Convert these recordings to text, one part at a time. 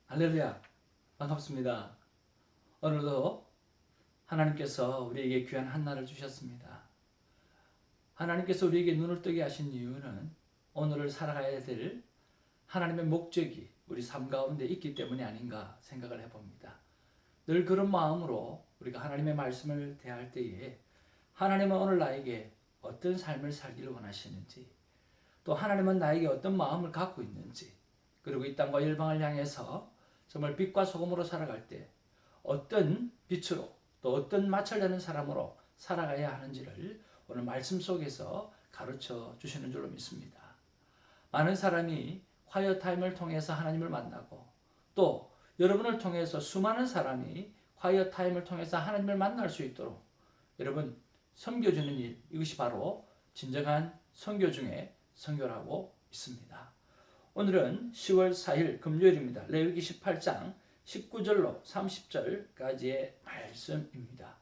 할렐루야, 반갑습니다. 오늘도 하나님께서 우리에게 귀한 한날을 주셨습니다. 하나님께서 우리에게 눈을 뜨게 하신 이유는 오늘을 살아가야 될 하나님의 목적이 우리 삶 가운데 있기 때문이 아닌가 생각을 해봅니다. 늘 그런 마음으로 우리가 하나님의 말씀을 대할 때에 하나님은 오늘 나에게 어떤 삶을 살기를 원하시는지, 또 하나님은 나에게 어떤 마음을 갖고 있는지, 그리고 이 땅과 열방을 향해서 정말 빛과 소금으로 살아갈 때 어떤 빛으로 또 어떤 마찰 되는 사람으로 살아가야 하는지를 오늘 말씀 속에서 가르쳐 주시는 줄로 믿습니다. 많은 사람이 콰이어 타임을 통해서 하나님을 만나고, 또 여러분을 통해서 수많은 사람이 콰이어 타임을 통해서 하나님을 만날 수 있도록 여러분 섬겨주는 일, 이것이 바로 진정한 선교 중에 선교라고 있습니다. 오늘은 10월 4일 금요일입니다. 레위기 18장 19절로 30절까지의 말씀입니다.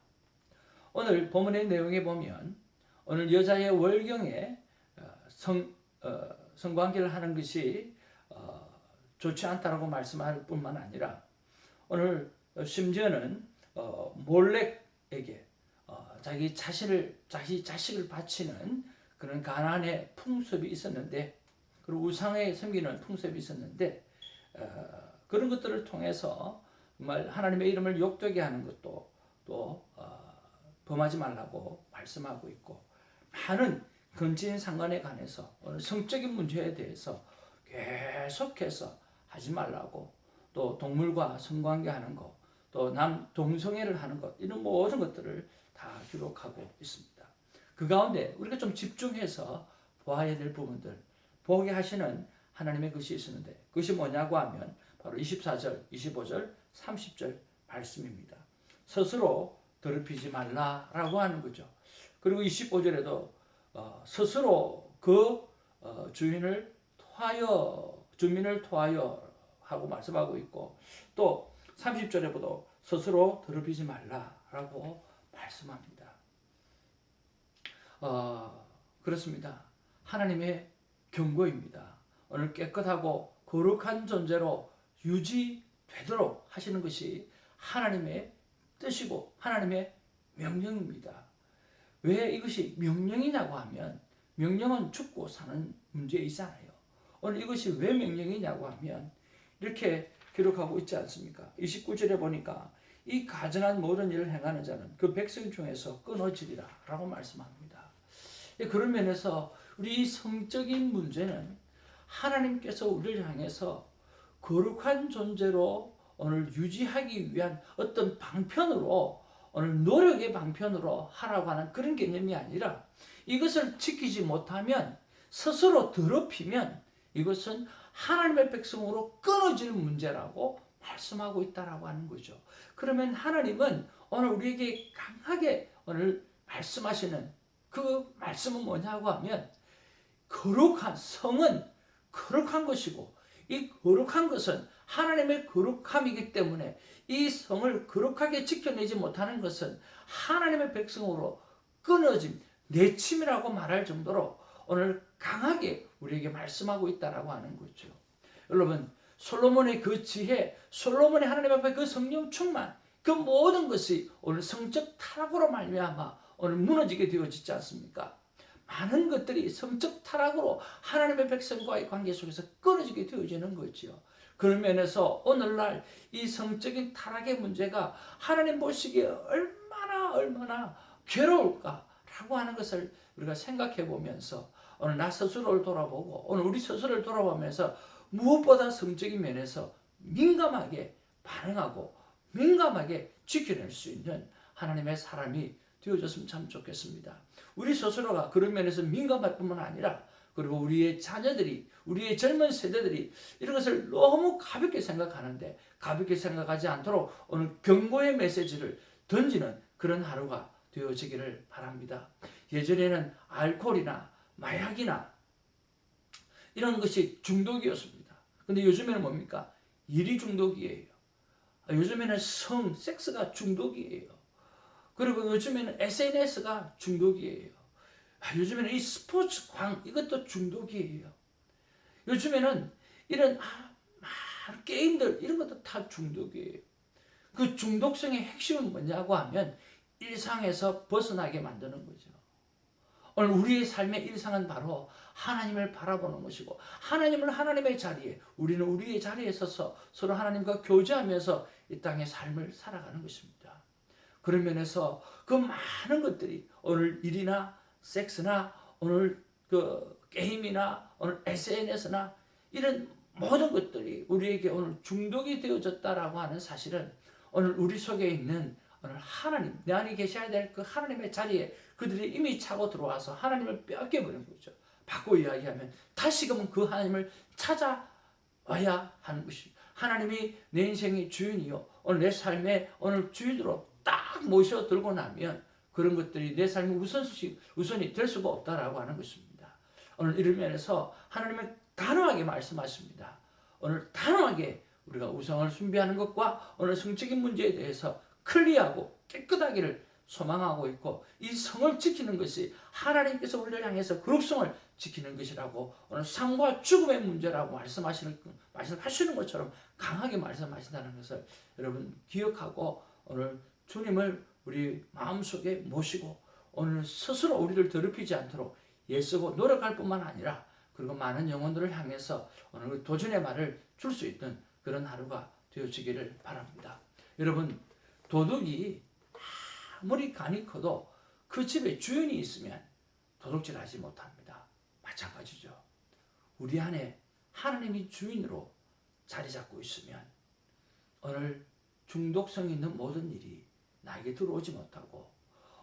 오늘 본문의 내용에 보면 오늘 여자의 월경에 성관계를 하는 것이 좋지 않다라고 말씀할 뿐만 아니라 오늘 심지어는 몰렉에게 자기 자식을 바치는 그런 가나안의 풍습이 있었는데, 그리고 우상에 섬기는 풍습이 있었는데, 그런 것들을 통해서 정말 하나님의 이름을 욕되게 하는 것도 또 범하지 말라고 말씀하고 있고, 많은 건진 상관에 관해서 오늘 성적인 문제에 대해서 계속해서 하지 말라고, 또 동물과 성관계하는 것, 또 동성애를 하는 것, 이런 모든 것들을 다 기록하고 있습니다. 그 가운데 우리가 좀 집중해서 보아야 될 부분들, 보게 하시는 하나님의 것이 있었는데, 그것이 뭐냐고 하면 바로 24절, 25절, 30절 말씀입니다. 스스로 더럽히지 말라라고 하는 거죠. 그리고 25절에도 스스로 그 주민을 토하여 하고 말씀하고 있고, 또 30절에 보도 스스로 더럽히지 말라라고 말씀합니다. 그렇습니다. 하나님의 경고입니다. 오늘 깨끗하고 거룩한 존재로 유지되도록 하시는 것이 하나님의 뜻이고 하나님의 명령입니다. 왜 이것이 명령이냐고 하면, 명령은 죽고 사는 문제에 있잖아요. 오늘 이것이 왜 명령이냐고 하면 이렇게 기록하고 있지 않습니까? 29절에 보니까 이 가증한 모든 일을 행하는 자는 그 백성 중에서 끊어지리라 라고 말씀합니다. 그런 면에서 우리 이 성적인 문제는 하나님께서 우리를 향해서 거룩한 존재로 오늘 유지하기 위한 어떤 방편으로, 오늘 노력의 방편으로 하라고 하는 그런 개념이 아니라, 이것을 지키지 못하면, 스스로 더럽히면 이것은 하나님의 백성으로 끊어질 문제라고 말씀하고 있다라고 하는 거죠. 그러면 하나님은 오늘 우리에게 강하게 오늘 말씀하시는 그 말씀은 뭐냐고 하면, 거룩한 성은 거룩한 것이고, 이 거룩한 것은 하나님의 거룩함이기 때문에 이 성을 거룩하게 지켜내지 못하는 것은 하나님의 백성으로 끊어짐, 내침이라고 말할 정도로 오늘 강하게 우리에게 말씀하고 있다라고 하는 거죠. 여러분, 솔로몬의 그 지혜, 솔로몬의 하나님 앞에 그 성령 충만, 그 모든 것이 오늘 성적 타락으로 말미암아 오늘 무너지게 되어지지 않습니까? 많은 것들이 성적 타락으로 하나님의 백성과의 관계 속에서 끊어지게 되어지는 거죠. 그런 면에서 오늘날 이 성적인 타락의 문제가 하나님 보시기에 얼마나 괴로울까라고 하는 것을 우리가 생각해 보면서 오늘 나 스스로를 돌아보고, 오늘 우리 스스로를 돌아보면서 무엇보다 성적인 면에서 민감하게 반응하고 민감하게 지켜낼 수 있는 하나님의 사람이 되어졌으면 참 좋겠습니다. 우리 스스로가 그런 면에서 민감할 뿐만 아니라, 그리고 우리의 자녀들이, 우리의 젊은 세대들이 이런 것을 너무 가볍게 생각하는데, 가볍게 생각하지 않도록 오늘 경고의 메시지를 던지는 그런 하루가 되어지기를 바랍니다. 예전에는 알코올이나 마약이나 이런 것이 중독이었습니다. 근데 요즘에는 뭡니까? 일이 중독이에요. 요즘에는 섹스가 중독이에요. 그리고 요즘에는 SNS가 중독이에요. 요즘에는 이 스포츠 이것도 중독이에요. 요즘에는 이런 게임들 이런 것도 다 중독이에요. 그 중독성의 핵심은 뭐냐고 하면 일상에서 벗어나게 만드는 거죠. 오늘 우리의 삶의 일상은 바로 하나님을 바라보는 것이고 하나님을 하나님의 자리에 우리는 우리의 자리에 서서 서로 하나님과 교제하면서 이 땅의 삶을 살아가는 것입니다. 그런 면에서 그 많은 것들이 오늘 일이나 섹스나 오늘 그 게임이나 오늘 SNS나 이런 모든 것들이 우리에게 오늘 중독이 되어졌다라고 하는 사실은 오늘 우리 속에 있는 오늘 하나님, 내 안에 계셔야 될 그 하나님의 자리에 그들이 이미 차고 들어와서 하나님을 뺏겨버린 거죠. 바꿔 이야기하면 다시금 그 하나님을 찾아와야 하는 것입니다. 하나님이 내 인생의 주인이요. 오늘 내 삶의 오늘 주인으로 딱 모셔 들고 나면 그런 것들이 내 삶의 우선이 될 수가 없다라고 하는 것입니다. 오늘 이런 면에서 하나님은 단호하게 말씀하십니다. 오늘 단호하게 우리가 우상을 숭배하는 것과 오늘 성적인 문제에 대해서 클리어하고 깨끗하기를 소망하고 있고 이 성을 지키는 것이 하나님께서 우리를 향해서 거룩성을 지키는 것이라고 오늘 삶과 죽음의 문제라고 말씀하시는 것처럼 강하게 말씀하신다는 것을 여러분 기억하고 오늘 주님을 우리 마음속에 모시고 오늘 스스로 우리를 더럽히지 않도록 애쓰고 노력할 뿐만 아니라 그리고 많은 영혼들을 향해서 오늘 도전의 말을 줄 수 있는 그런 하루가 되어지기를 바랍니다. 여러분 도둑이 아무리 간이 커도 그 집에 주인이 있으면 도둑질하지 못합니다. 마찬가지죠. 우리 안에 하나님이 주인으로 자리 잡고 있으면 오늘 중독성 있는 모든 일이 나에게 들어오지 못하고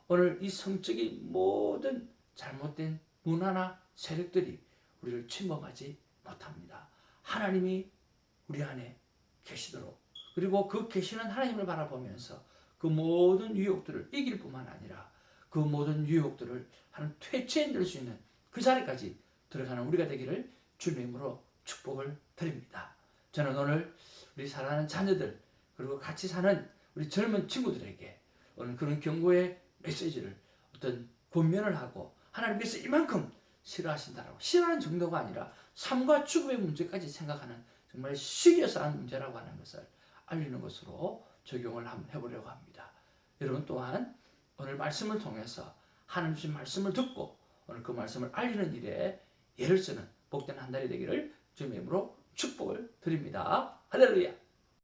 오늘 이 성적인 모든 잘못된 문화나 세력들이 우리를 침범하지 못합니다. 하나님이 우리 안에 계시도록 그리고 그 계시는 하나님을 바라보면서 그 모든 유혹들을 이길 뿐만 아니라 그 모든 유혹들을 하는 퇴치해낼 수 있는 그 자리까지 들어가는 우리가 되기를 주님으로 축복을 드립니다. 저는 오늘 우리 사랑하는 자녀들 그리고 같이 사는 우리 젊은 친구들에게 오늘 그런 경고의 메시지를 어떤 권면을 하고 하나님께서 이만큼 싫어하신다라고 싫어하는 정도가 아니라 삶과 죽음의 문제까지 생각하는 정말 시리어스한 문제라고 하는 것을 알리는 것으로 적용을 한번 해보려고 합니다. 여러분 또한 오늘 말씀을 통해서 하나님 주신 말씀을 듣고 오늘 그 말씀을 알리는 일에 예를 쓰는 복된 한 달이 되기를 주님의 이름으로 축복을 드립니다. 할렐루야.